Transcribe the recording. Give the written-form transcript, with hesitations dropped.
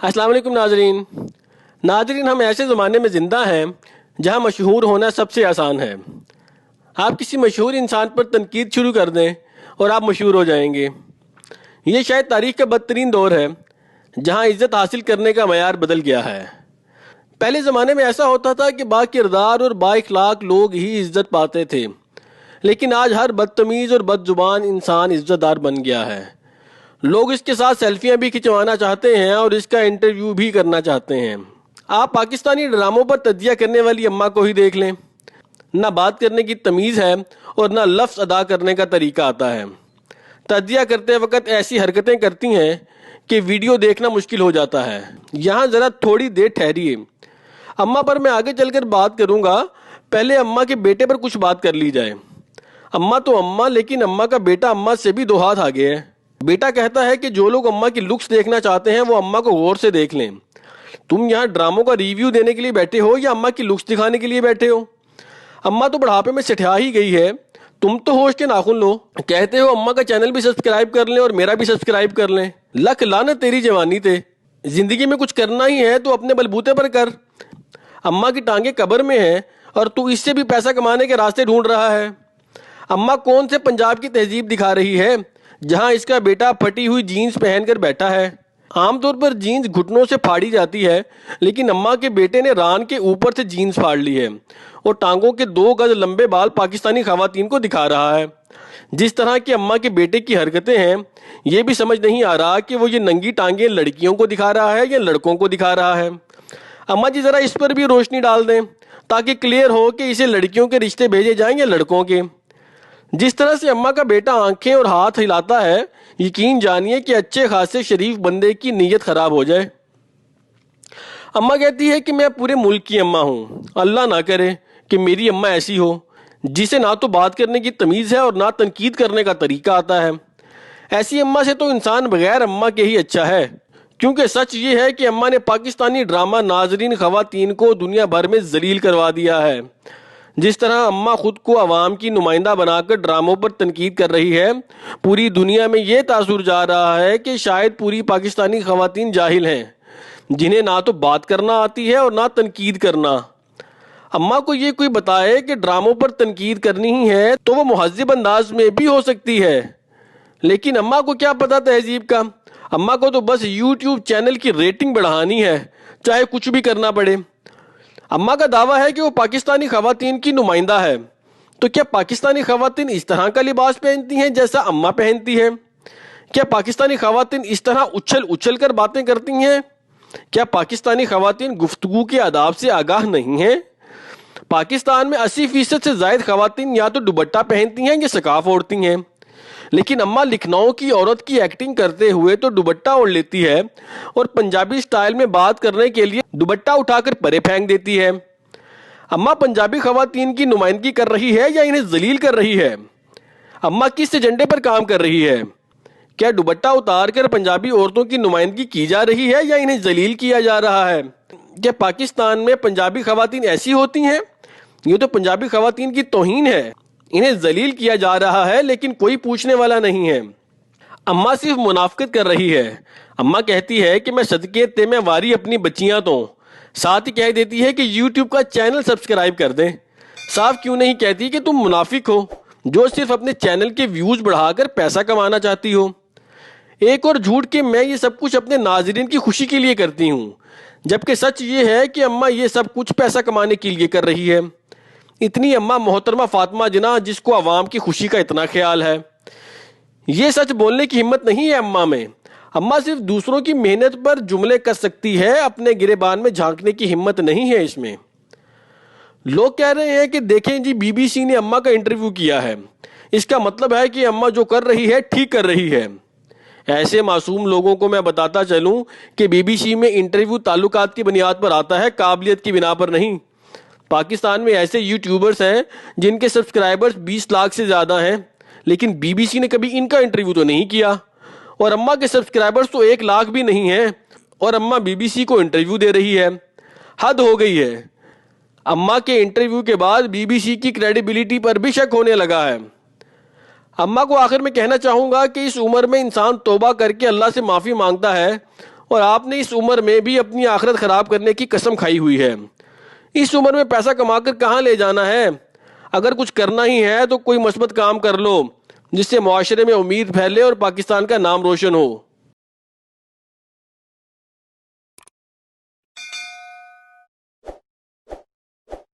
السلام علیکم ناظرین ہم ایسے زمانے میں زندہ ہیں جہاں مشہور ہونا سب سے آسان ہے۔ آپ کسی مشہور انسان پر تنقید شروع کر دیں اور آپ مشہور ہو جائیں گے۔ یہ شاید تاریخ کا بدترین دور ہے جہاں عزت حاصل کرنے کا معیار بدل گیا ہے۔ پہلے زمانے میں ایسا ہوتا تھا کہ با کردار اور با اخلاق لوگ ہی عزت پاتے تھے، لیکن آج ہر بدتمیز اور بد زبان انسان عزت دار بن گیا ہے۔ لوگ اس کے ساتھ سیلفیاں بھی کھنچوانا چاہتے ہیں اور اس کا انٹرویو بھی کرنا چاہتے ہیں۔ آپ پاکستانی ڈراموں پر تجزیہ کرنے والی اماں کو ہی دیکھ لیں، نہ بات کرنے کی تمیز ہے اور نہ لفظ ادا کرنے کا طریقہ آتا ہے۔ تجزیہ کرتے وقت ایسی حرکتیں کرتی ہیں کہ ویڈیو دیکھنا مشکل ہو جاتا ہے۔ یہاں ذرا تھوڑی دیر ٹھہریے، اماں پر میں آگے چل کر بات کروں گا، پہلے اماں کے بیٹے پر کچھ بات کر لی جائے۔ اماں تو اماں، لیکن اماں کا بیٹا اماں سے بھی 2 ہاتھ آگے ہے۔ بیٹا کہتا ہے کہ جو لوگ اماں کی لکس دیکھنا چاہتے ہیں وہ اماں کو غور سے دیکھ لیں۔ تم یہاں ڈراموں کا ریویو دینے کے لیے بیٹھے ہو یا اماں کی لکس دکھانے کے لیے بیٹھے ہو؟ اماں تو بڑھاپے میں سٹھا ہی گئی ہے، تم تو ہوش کے ناخن لو۔ کہتے ہو اماں کا چینل بھی سبسکرائب کر لیں اور میرا بھی سبسکرائب کر لیں۔ لکھ لعنت تیری جوانی تے، زندگی میں کچھ کرنا ہی ہے تو اپنے بلبوتے پر کر۔ اماں کی ٹانگیں قبر میں ہیں اور تو اس سے بھی پیسہ کمانے کے راستے ڈھونڈ رہا ہے۔ اماں کون سے پنجاب کی تہذیب دکھا رہی ہے جہاں اس کا بیٹا پھٹی ہوئی جینز پہن کر بیٹھا ہے؟ عام طور پر جینز گھٹنوں سے پھاڑی جاتی ہے، لیکن اماں کے بیٹے نے ران کے اوپر سے جینز پھاڑ لی ہے اور ٹانگوں کے 2 گز لمبے بال پاکستانی خواتین کو دکھا رہا ہے۔ جس طرح کی اماں کے بیٹے کی حرکتیں ہیں، یہ بھی سمجھ نہیں آ رہا کہ وہ یہ ننگی ٹانگیں لڑکیوں کو دکھا رہا ہے یا لڑکوں کو دکھا رہا ہے۔ اماں جی ذرا اس پر بھی روشنی ڈال دیں تاکہ کلیئر ہو کہ اسے لڑکیوں کے رشتے بھیجے جائیں یا لڑکوں کے۔ جس طرح سے اماں کا بیٹا آنکھیں اور ہاتھ ہلاتا ہے، یقین جانیے کہ اچھے خاصے شریف بندے کی نیت خراب ہو جائے۔ اماں کہتی ہے کہ میں پورے ملک کی اماں ہوں، اللہ نہ کرے کہ میری اماں ایسی ہو جسے نہ تو بات کرنے کی تمیز ہے اور نہ تنقید کرنے کا طریقہ آتا ہے۔ ایسی اماں سے تو انسان بغیر اماں کے ہی اچھا ہے، کیونکہ سچ یہ ہے کہ اماں نے پاکستانی ڈرامہ ناظرین خواتین کو دنیا بھر میں ذلیل کروا دیا ہے۔ جس طرح اماں خود کو عوام کی نمائندہ بنا کر ڈراموں پر تنقید کر رہی ہے، پوری دنیا میں یہ تاثر جا رہا ہے کہ شاید پوری پاکستانی خواتین جاہل ہیں، جنہیں نہ تو بات کرنا آتی ہے اور نہ تنقید کرنا۔ اماں کو یہ کوئی بتائے کہ ڈراموں پر تنقید کرنی ہی ہے تو وہ مہذب انداز میں بھی ہو سکتی ہے، لیکن اماں کو کیا پتا تہذیب کا؟ اماں کو تو بس یوٹیوب چینل کی ریٹنگ بڑھانی ہے، چاہے کچھ بھی کرنا پڑے۔ اماں کا دعویٰ ہے کہ وہ پاکستانی خواتین کی نمائندہ ہے، تو کیا پاکستانی خواتین اس طرح کا لباس پہنتی ہیں جیسا اماں پہنتی ہے؟ کیا پاکستانی خواتین اس طرح اچھل اچھل کر باتیں کرتی ہیں؟ کیا پاکستانی خواتین گفتگو کے آداب سے آگاہ نہیں ہیں؟ پاکستان میں 80% سے زائد خواتین یا تو دوپٹہ پہنتی ہیں یا سکارف اوڑھتی ہیں، لیکن اماں لکھنؤ کی عورت کی ایکٹنگ کرتے ہوئے تو دوپٹہ اوڑھ لیتی ہے اور پنجابی سٹائل میں بات کرنے کے لیے دوپٹہ اٹھا کر پرے پھینک دیتی ہے۔ اماں پنجابی خواتین کی نمائندگی کر رہی ہے یا انہیں ذلیل کر رہی ہے؟ اماں کس ایجنڈے پر کام کر رہی ہے؟ کیا دوپٹہ اتار کر پنجابی عورتوں کی نمائندگی کی جا رہی ہے یا انہیں ذلیل کیا جا رہا ہے؟ کیا پاکستان میں پنجابی خواتین ایسی ہوتی ہیں؟ یہ تو پنجابی خواتین کی توہین ہے، انہیں ذلیل کیا جا رہا ہے لیکن کوئی پوچھنے والا نہیں ہے۔ اماں صرف منافقت کر رہی ہے۔ اماں کہتی ہے کہ میں صدقے تے میں واری اپنی بچیاں تو، ساتھ ہی کہہ دیتی ہے کہ یوٹیوب کا چینل سبسکرائب کر دیں۔ صاف کیوں نہیں کہتی کہ تم منافق ہو جو صرف اپنے چینل کے ویوز بڑھا کر پیسہ کمانا چاہتی ہو؟ ایک اور جھوٹ کہ میں یہ سب کچھ اپنے ناظرین کی خوشی کے لیے کرتی ہوں، جبکہ سچ یہ ہے کہ اماں یہ سب کچھ پیسہ کمانے کے لیے کر رہی ہے۔ اتنی اماں محترمہ فاطمہ جناح جس کو عوام کی خوشی کا اتنا خیال ہے، یہ سچ بولنے کی ہمت نہیں ہے اماں میں۔ اماں صرف دوسروں کی محنت پر جملے کر سکتی ہے، اپنے گریبان میں جھانکنے کی ہمت نہیں ہے اس میں۔ لوگ کہہ رہے ہیں کہ دیکھیں جی بی بی سی نے اماں کا انٹرویو کیا ہے، اس کا مطلب ہے کہ اماں جو کر رہی ہے ٹھیک کر رہی ہے۔ ایسے معصوم لوگوں کو میں بتاتا چلوں کہ بی بی سی میں انٹرویو تعلقات کی بنیاد پر آتا ہے، قابلیت کی بنا پر نہیں۔ پاکستان میں ایسے یوٹیوبرز ہیں جن کے سبسکرائبرز 20 لاکھ سے زیادہ ہیں، لیکن بی بی سی نے کبھی ان کا انٹرویو تو نہیں کیا، اور اماں کے سبسکرائبرز تو 1 لاکھ بھی نہیں ہیں اور اماں بی بی سی کو انٹرویو دے رہی ہے۔ حد ہو گئی ہے۔ اماں کے انٹرویو کے بعد بی بی سی کی کریڈیبلٹی پر بھی شک ہونے لگا ہے۔ اماں کو آخر میں کہنا چاہوں گا کہ اس عمر میں انسان توبہ کر کے اللہ سے معافی مانگتا ہے اور آپ نے اس عمر میں بھی اپنی آخرت خراب کرنے کی قسم کھائی ہوئی ہے۔ اس عمر میں پیسہ کما کر کہاں لے جانا ہے؟ اگر کچھ کرنا ہی ہے تو کوئی مثبت کام کر لو جس سے معاشرے میں امید پھیلے اور پاکستان کا نام روشن ہو۔